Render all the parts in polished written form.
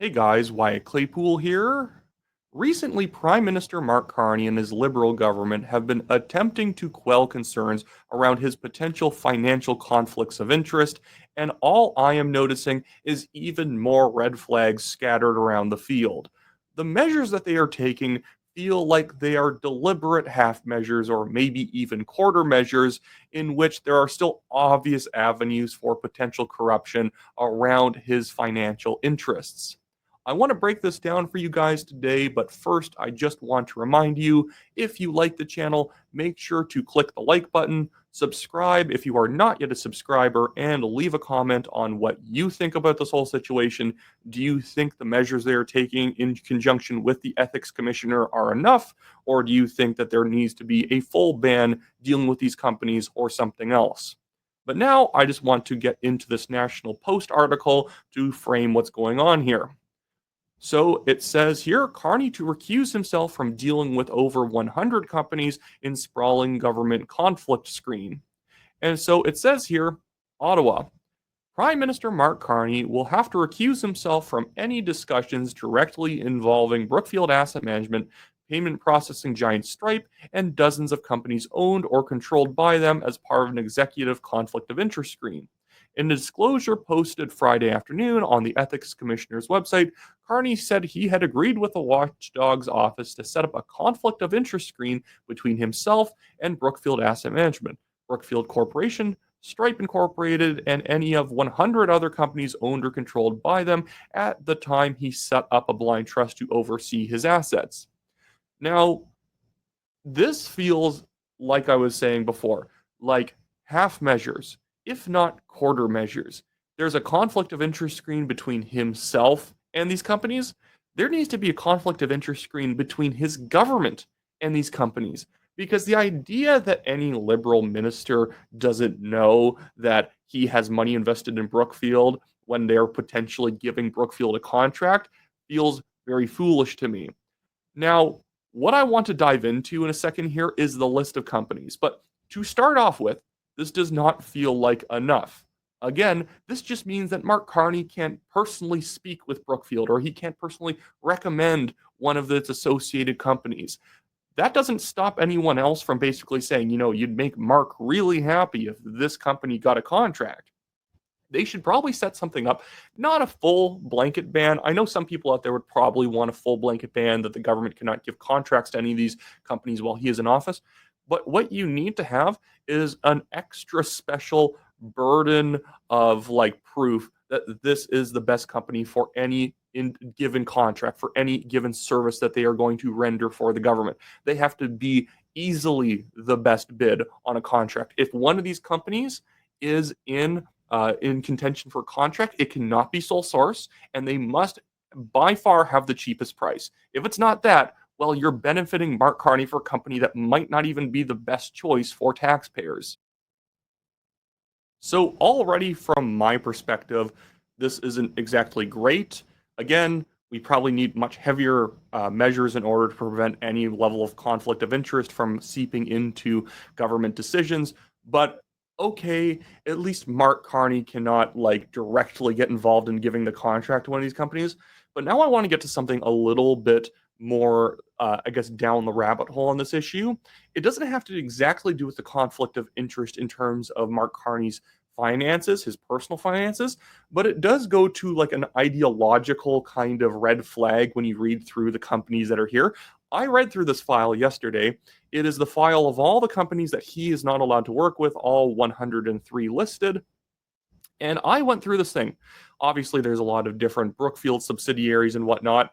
Hey guys, Wyatt Claypool here. Recently, Prime Minister Mark Carney and his Liberal government have been attempting to quell concerns around his potential financial conflicts of interest, and all I am noticing is even more red flags scattered around the field. The measures that they are taking feel like they are deliberate half measures or maybe even quarter measures in which there are still obvious avenues for potential corruption around his financial interests. I want to break this down for you guys today, but first, I just want to remind you if you like the channel, make sure to click the like button, subscribe if you are not yet a subscriber, and leave a comment on what you think about this whole situation. Do you think the measures they are taking in conjunction with the ethics commissioner are enough, or do you think that there needs to be a full ban dealing with these companies or something else? But now I just want to get into this National Post article to frame what's going on here. So it says here Carney to recuse himself from dealing with over 100 companies in sprawling government conflict screen. And so it says here Ottawa. Prime Minister Mark Carney will have to recuse himself from any discussions directly involving Brookfield Asset Management, payment processing giant Stripe, and dozens of companies owned or controlled by them as part of an executive conflict of interest screen. In a disclosure posted Friday afternoon on the Ethics Commissioner's website, Carney said he had agreed with the watchdog's office to set up a conflict of interest screen between himself and Brookfield Asset Management, Brookfield Corporation, Stripe Incorporated, and any of 100 other companies owned or controlled by them at the time he set up a blind trust to oversee his assets. Now, this feels like I was saying before, like half measures, if not quarter measures. There's a conflict of interest screen between himself and these companies. There needs to be a conflict of interest screen between his government and these companies. Because the idea that any liberal minister doesn't know that he has money invested in Brookfield when they're potentially giving Brookfield a contract feels very foolish to me. Now, what I want to dive into in a second here is the list of companies. But to start off with, this does not feel like enough. Again, this just means that Mark Carney can't personally speak with Brookfield or he can't personally recommend one of its associated companies. That doesn't stop anyone else from basically saying, you'd make Mark really happy if this company got a contract. They should probably set something up, not a full blanket ban. I know some people out there would probably want a full blanket ban that the government cannot give contracts to any of these companies while he is in office. But what you need to have is an extra special burden of proof that this is the best company for any given contract, for any given service that they are going to render for the government. They have to be easily the best bid on a contract. If one of these companies is in contention for a contract, it cannot be sole source, and they must by far have the cheapest price. If it's not that, well, you're benefiting Mark Carney for a company that might not even be the best choice for taxpayers. So already from my perspective, this isn't exactly great. Again, we probably need much heavier measures in order to prevent any level of conflict of interest from seeping into government decisions. But okay, at least Mark Carney cannot directly get involved in giving the contract to one of these companies. But now I want to get to something a little bit more, I guess, down the rabbit hole on this issue. It doesn't have to exactly do with the conflict of interest in terms of Mark Carney's finances, his personal finances, but it does go to an ideological kind of red flag when you read through the companies that are here. I read through this file yesterday. It is the file of all the companies that he is not allowed to work with, all 103 listed. And I went through this thing. Obviously, there's a lot of different Brookfield subsidiaries and whatnot.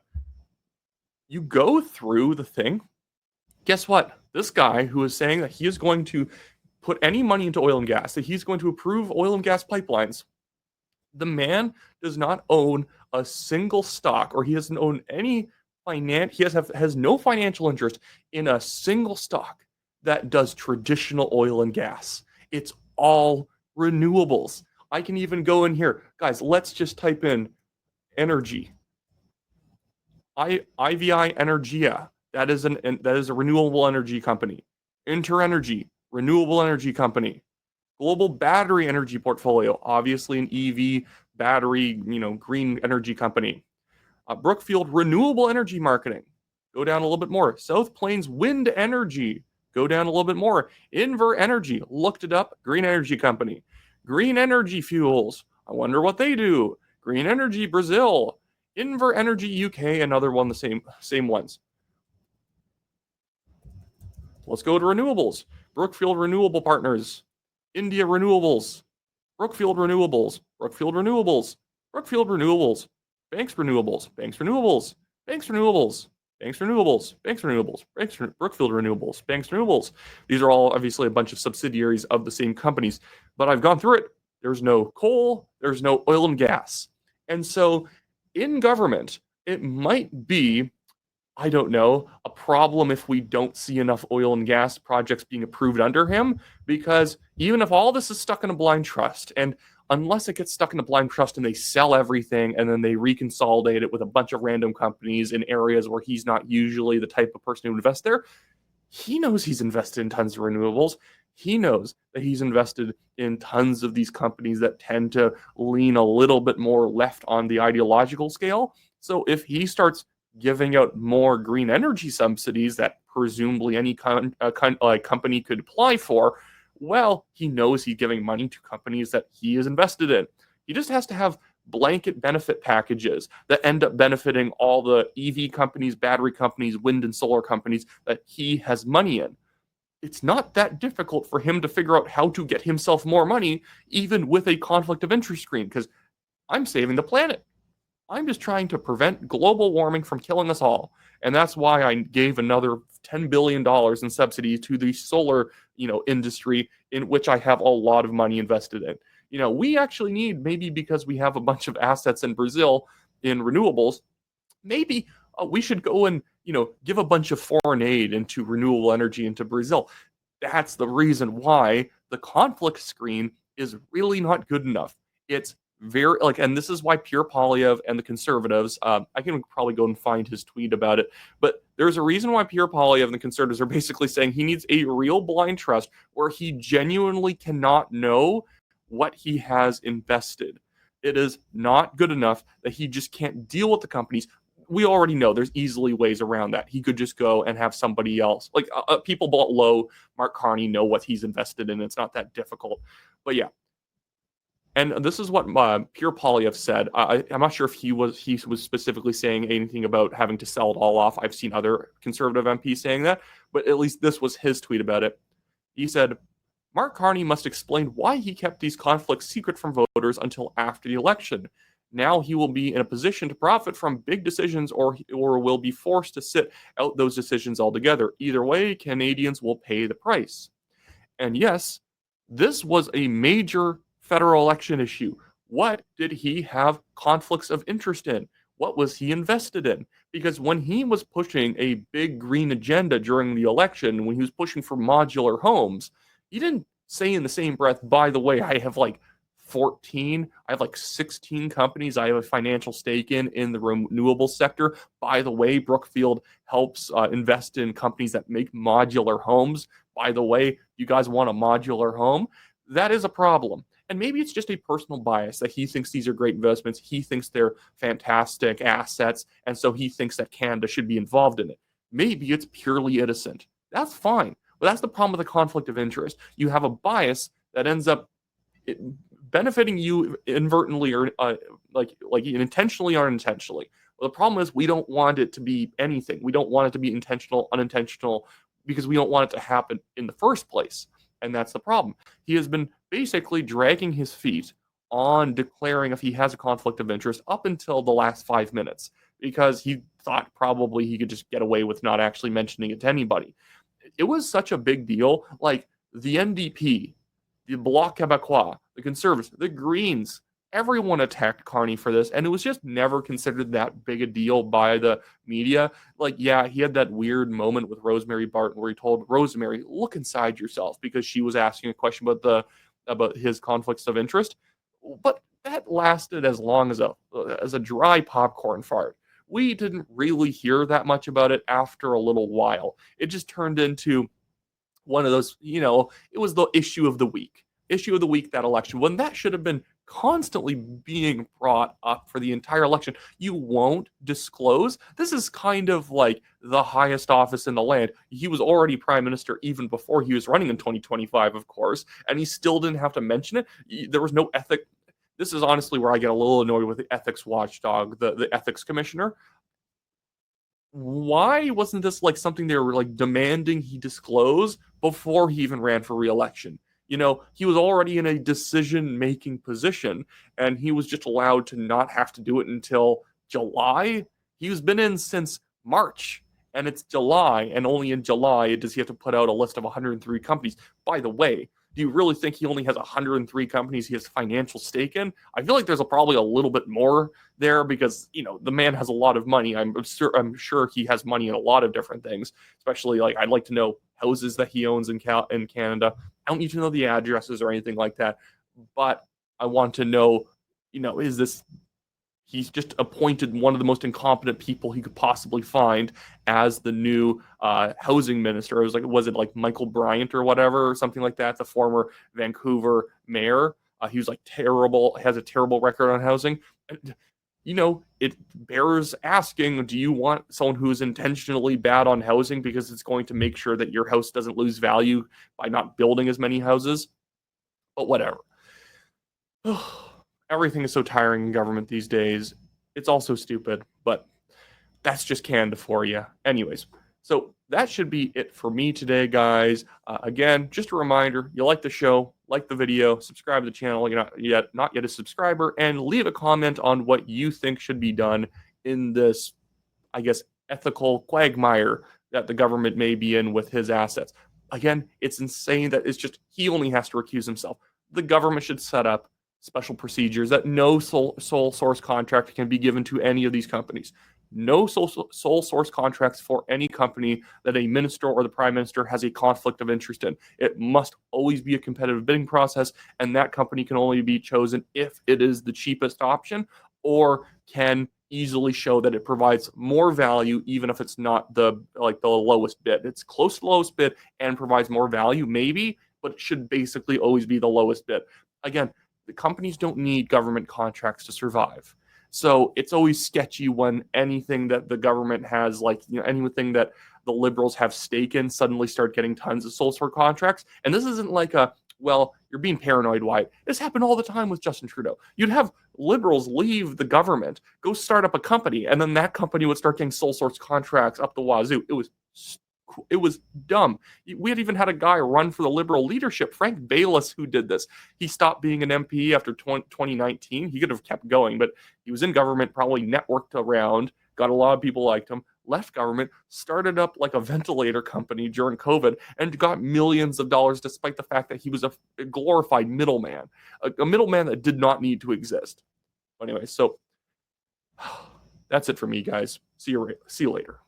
You go through the thing. Guess what? This guy who is saying that he is going to put any money into oil and gas, that he's going to approve oil and gas pipelines, the man does not own a single stock, or he doesn't own any he has no financial interest in a single stock that does traditional oil and gas. It's all renewables. I can even go in here. Guys, let's just type in energy. IVI Energia. That is a renewable energy company. InterEnergy, renewable energy company. Global battery energy portfolio, obviously an EV battery, green energy company. Brookfield Renewable Energy Marketing, go down a little bit more. South Plains Wind Energy, go down a little bit more. Inver Energy, looked it up, green energy company. Green Energy Fuels, I wonder what they do. Green Energy Brazil, Inver Energy UK, another one, the same ones. Let's go to renewables. Brookfield Renewable Partners, India Renewables, Brookfield Renewables, Brookfield Renewables, Brookfield Renewables, Banks Renewables, Banks Renewables, Banks Renewables, Banks Renewables, Banks Renewables, Brookfield Renewables, Banks Renewables. These are all obviously a bunch of subsidiaries of the same companies, but I've gone through it. There's no coal, there's no oil and gas. And so in government, it might be, I don't know, a problem if we don't see enough oil and gas projects being approved under him, because even if all this is stuck in a blind trust, and unless it gets stuck in a blind trust and they sell everything and then they reconsolidate it with a bunch of random companies in areas where he's not usually the type of person who invests there, he knows he's invested in tons of renewables. He knows that he's invested in tons of these companies that tend to lean a little bit more left on the ideological scale. So if he starts giving out more green energy subsidies that presumably any company could apply for, well, he knows he's giving money to companies that he is invested in. He just has to have blanket benefit packages that end up benefiting all the EV companies, battery companies, wind and solar companies that he has money in. It's not that difficult for him to figure out how to get himself more money, even with a conflict of interest screen, because I'm saving the planet. I'm just trying to prevent global warming from killing us all. And that's why I gave another $10 billion in subsidies to the solar, industry, in which I have a lot of money invested in. We actually need, maybe because we have a bunch of assets in Brazil in renewables, maybe we should go and, give a bunch of foreign aid into renewable energy into Brazil. That's the reason why the conflict screen is really not good enough. It's very and this is why Pierre Poilievre and the conservatives, I can probably go and find his tweet about it, but there's a reason why Pierre Poilievre and the conservatives are basically saying he needs a real blind trust where he genuinely cannot know what he has invested. It is not good enough that he just can't deal with the companies. We already know there's easily ways around that. He could just go and have somebody else, people below Mark Carney, know what he's invested in. It's not that difficult. But yeah. And this is what Pierre Poilievre said. I'm not sure if he was specifically saying anything about having to sell it all off. I've seen other conservative MPs saying that, but at least this was his tweet about it. He said, Mark Carney must explain why he kept these conflicts secret from voters until after the election. Now he will be in a position to profit from big decisions or will be forced to sit out those decisions altogether. Either way, Canadians will pay the price. And yes, this was a major federal election issue. What did he have conflicts of interest in? What was he invested in? Because when he was pushing a big green agenda during the election, when he was pushing for modular homes, he didn't say in the same breath, by the way, I have 16 companies I have a financial stake in the renewable sector. By the way, Brookfield helps invest in companies that make modular homes. By the way, you guys want a modular home? That is a problem. And maybe it's just a personal bias that he thinks these are great investments. He thinks they're fantastic assets. And so he thinks that Canada should be involved in it. Maybe it's purely innocent. That's fine. But that's the problem with the conflict of interest. You have a bias that ends up benefiting you inadvertently or intentionally or unintentionally. Well, the problem is we don't want it to be anything. We don't want it to be intentional, unintentional, because we don't want it to happen in the first place. And that's the problem. He has been basically dragging his feet on declaring if he has a conflict of interest up until the last 5 minutes, because he thought probably he could just get away with not actually mentioning it to anybody. It was such a big deal. Like the NDP, the Bloc Québécois, the Conservatives, the Greens, everyone attacked Carney for this, and it was just never considered that big a deal by the media. He had that weird moment with Rosemary Barton where he told Rosemary, look inside yourself, because she was asking a question about his conflicts of interest. But that lasted as long as a dry popcorn fart. We didn't really hear that much about it after a little while. It just turned into one of those, it was the issue of the week, that election, when that should have been constantly being brought up for the entire election. You won't disclose. This is kind of like the highest office in the land. He was already prime minister even before he was running in 2025, of course, and he still didn't have to mention it. There was no ethic. This is honestly where I get a little annoyed with the ethics watchdog, the ethics commissioner. Why wasn't this like something they were like demanding he disclose before he even ran for re-election? He was already in a decision-making position, and he was just allowed to not have to do it until July. He's been in since March, and it's July, and only in July does he have to put out a list of 103 companies. By the way, do you really think he only has 103 companies he has financial stake in? I feel like there's probably a little bit more there because the man has a lot of money. I'm sure he has money in a lot of different things, especially like I'd like to know houses that he owns in Canada. I don't need to know the addresses or anything like that, but I want to know, is this he's just appointed one of the most incompetent people he could possibly find as the new housing minister. Was it like Michael Bryant or whatever, or something like that, the former Vancouver mayor? He was like terrible, has a terrible record on housing. It bears asking, do you want someone who's intentionally bad on housing because it's going to make sure that your house doesn't lose value by not building as many houses? But whatever. Everything is so tiring in government these days. It's all so stupid, but that's just Canada for you. Anyways, so that should be it for me today, guys. Again, just a reminder, you like the show, like the video, subscribe to the channel, you're not yet a subscriber, and leave a comment on what you think should be done in this, I guess, ethical quagmire that the government may be in with his assets. Again, it's insane that he only has to recuse himself. The government should set up special procedures that no sole source contract can be given to any of these companies. No sole source contracts for any company that a minister or the prime minister has a conflict of interest in. It must always be a competitive bidding process, and that company can only be chosen if it is the cheapest option or can easily show that it provides more value, even if it's not the lowest bid. It's close to the lowest bid and provides more value, maybe, but it should basically always be the lowest bid. Again, the companies don't need government contracts to survive. So it's always sketchy when anything that the government has, anything that the Liberals have stake in, suddenly start getting tons of sole source contracts. And this isn't like you're being paranoid, Wyatt. This happened all the time with Justin Trudeau. You'd have Liberals leave the government, go start up a company, and then that company would start getting sole source contracts up the wazoo. It was dumb. We had even had a guy run for the Liberal leadership, Frank Bayless, who did this. He stopped being an MP after 2019. He could have kept going, but he was in government, probably networked around, got a lot of people liked him, left government, started up like a ventilator company during COVID, and got millions of dollars despite the fact that he was a glorified middleman, a middleman that did not need to exist. Anyway, so that's it for me, guys. See you later.